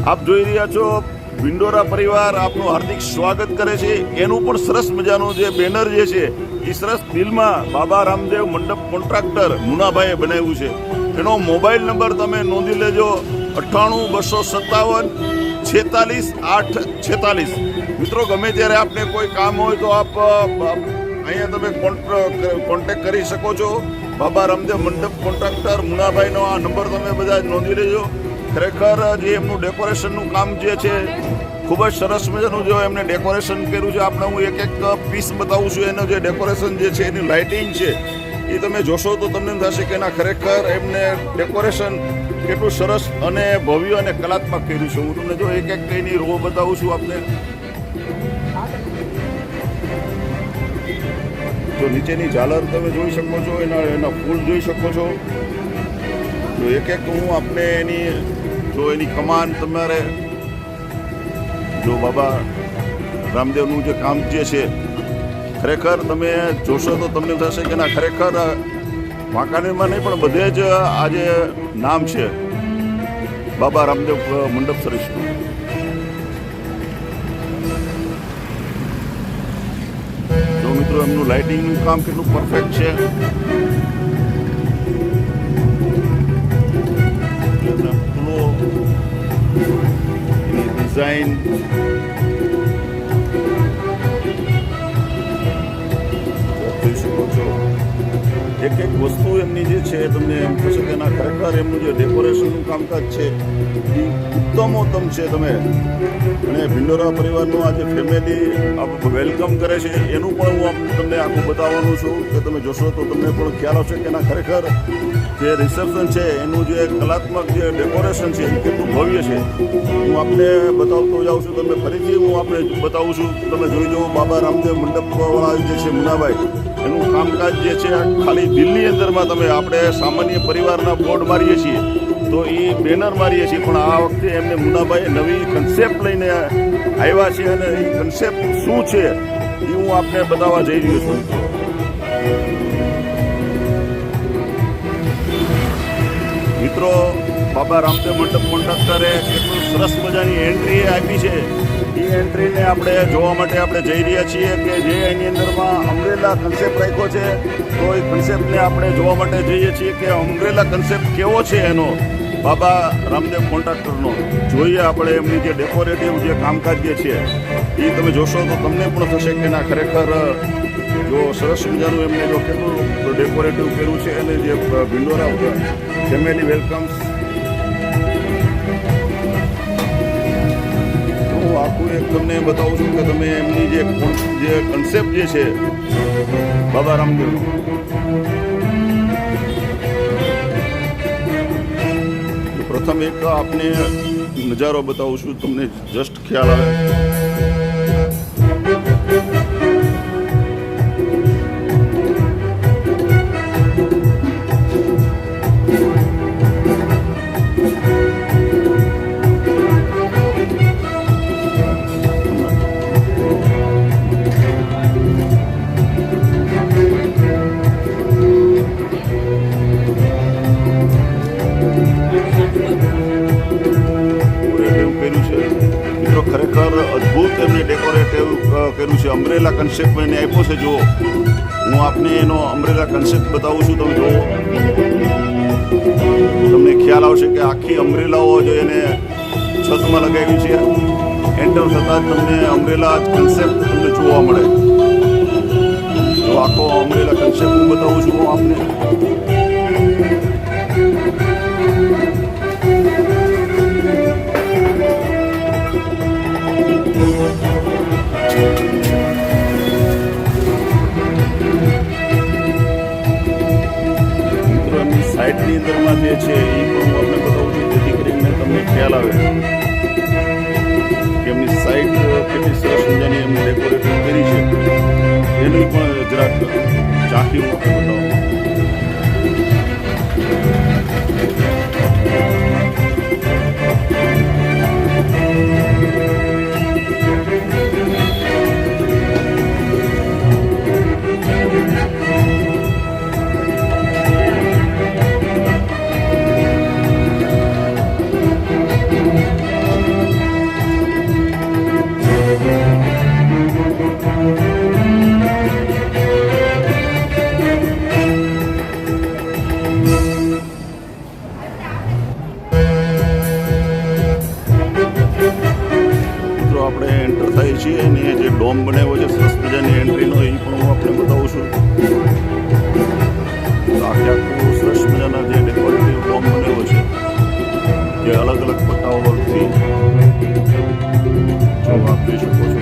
આપ જોઈ રહ્યા છો ભિંડોરા પરિવાર આપનું હાર્દિક સ્વાગત કરે છે. એનું પણ સરસ મજાનું જે બેનર જે છે એ સરસ દિલમાં બાબા રામદેવ મંડપ કોન્ટ્રાક્ટર મુનાભાઈએ બનાવ્યું છે. એનો મોબાઈલ નંબર તમે નોંધી લેજો 98-257-46-846. મિત્રો, ગમે ત્યારે આપને કોઈ કામ હોય તો આપ અહીંયા તમે કોન્ટેક્ટ કરી શકો છો. બાબા રામદેવ મંડપ કોન્ટ્રાક્ટર મુનાભાઈનો આ નંબર તમે બધા નોંધી લેજો. ખરેખર જે એમનું ડેકોરેશનનું કામ જે છે ખૂબ જ સરસ મજાનું જો એમને ડેકોરેશન કર્યું છે. આપણે હું એક પીસ બતાવું છું. એનું જે ડેકોરેશન જે છે એની લાઇટિંગ છે એ તમે જોશો તો તમને એમ થશે કે ના ખરેખર એમને ડેકોરેશન કેટલું સરસ અને ભવ્ય અને કલાત્મક કર્યું છે. હું તમને જો એક કઈની રો બતાવું છું આપને. જો નીચેની ઝાલર તમે જોઈ શકો છો, એના ફૂલ જોઈ શકો છો. જો એક હું આપને એની કમાન તમારે જો બાબા રામદેવનું જે કામ જે છે ખરેખર તમે જોશો તો તમને થશે કે ના ખરેખર વાંકાનેરમાં નહીં પણ બધે જ આજે નામ છે બાબા રામદેવ મંડપ સરીસનું. જો મિત્રો, એમનું લાઇટિંગનું કામ કેટલું પરફેક્ટ છે. ડિઝાઇન જોઈ શકો છો. એક વસ્તુ એમની જે છે તમને એમ થશે કે ના ખરેખર એમનું જે ડેકોરેશનનું કામકાજ છે એ ઉત્તમોત્તમ છે. તમે અને ભિંડોરા પરિવારનું આજે ફેમિલી વેલકમ કરે છે એનું પણ હું તમને આખું બતાવવાનું છું કે તમે જોશો તો તમને પણ ખ્યાલ આવશે કે ના ખરેખર જે રિસેપ્શન છે એનું જે કલાત્મક જે ડેકોરેશન છે એ કેટલું ભવ્ય છે. હું આપને બતાવતો જાઉં છું. તમે ફરીથી હું આપણે બતાવું છું. તમે જોઈ લો બાબા રામદેવ મંડપવાળા જે છે મુનાભાઈ, એનું કામકાજ જે છે ખાલી દિલની અંદરમાં તમે આપણે સામાન્ય પરિવારના બોર્ડ મારીએ છીએ તો એ બેનર મારીએ છીએ, પણ આ વખતે એમને મુનાભાઈએ નવી કન્સેપ્ટ લઈને આવ્યા છે અને એ કન્સેપ્ટ શું છે એ હું આપને બતાવવા જઈ રહ્યો છું. મિત્રો, બાબા રામદેવ મંડપ કોન્ટ્રાક્ટરે કેટલું સરસ મજાની એન્ટ્રી આપી છે. એ એન્ટ્રીને આપણે જોવા માટે આપણે જઈ રહ્યા છીએ કે જે એની અંદરમાં અમરેલા કન્સેપ્ટ રાખ્યો છે તો એ કન્સેપ્ટને આપણે જોવા માટે જઈએ છીએ કે અમરેલા કન્સેપ્ટ કેવો છે એનો બાબા રામદેવ કોન્ટ્રાક્ટરનો. જોઈએ આપણે એમની જે ડેકોરેટિવ જે કામકાજ જે છે એ તમે જોશો તો તમને પણ થશે કે ના ખરેખર જો સરસ મજાનું એમને જો કેટલું ડેકોરેટિવ કર્યું છે અને જે ભિંડોરા ફેમિલી વેલકમ્સ હું આખું એક તમને બતાવું છું કે તમે એમની જે કન્સેપ્ટ જે છે બાબા રામદેવ પ્રથમ એક આપને નજારો બતાવું છું તમને જસ્ટ ખ્યાલ આવે. ખરેખર અદ્ભુત એમને ડેકોરેટિવ કર્યું છે. અમરેલા કન્સેપ્ટ એને આપ્યો છે. જુઓ, હું આપને એનો અમરેલા કન્સેપ્ટ બતાવું છું. તમે જુઓ, તમને ખ્યાલ આવશે કે આખી અમરેલાઓ જે એને છતમાં લગાવી છે. એન્ટર થતાં જ તમને અમરેલા કન્સેપ્ટ તમને જોવા મળે. જો આખો અમરેલા કન્સેપ્ટ હું બતાવું છું આપને. સાઈડની અંદરમાં જે છે એ પણ હું આપણે બતાવું છું જેથી કરીને તમને ખ્યાલ આવે કે એમની સાઈડ કેટલી સરસ મજાની એમને ડેકોરેશન કરી છે એની પણ જરાક ઝાંખી હું આપણે બતાવું. છીએ અને જે ડોમ બનાવ્યો છે સરસ મજાની એન્ટ્રીનો એ પણ હું આપણે બતાવું છું. આખે આખું સરસ મજાના જે ડેકોરેટિવ ડોમ બનાવ્યો છે જે અલગ અલગ પટ્ટાઓથી જો આપ જોઈ શકો છો.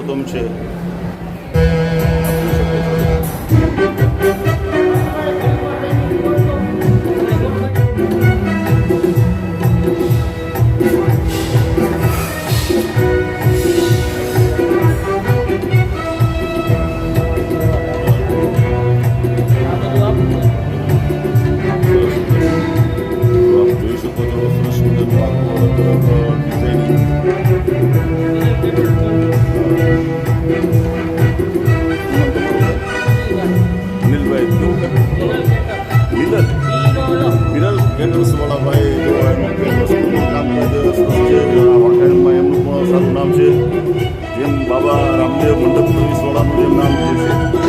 ઉત્તમ છે. કેટર્સવાળા ભાઈ જો એનું કેટર્સનું કામકાજ સરસ છે. આ વાંકાનેરમાં એમનું પણ સારું નામ છે. જેમ બાબા રામદેવ મંડપ સર્વિસવાળાનું જેમ નામ છે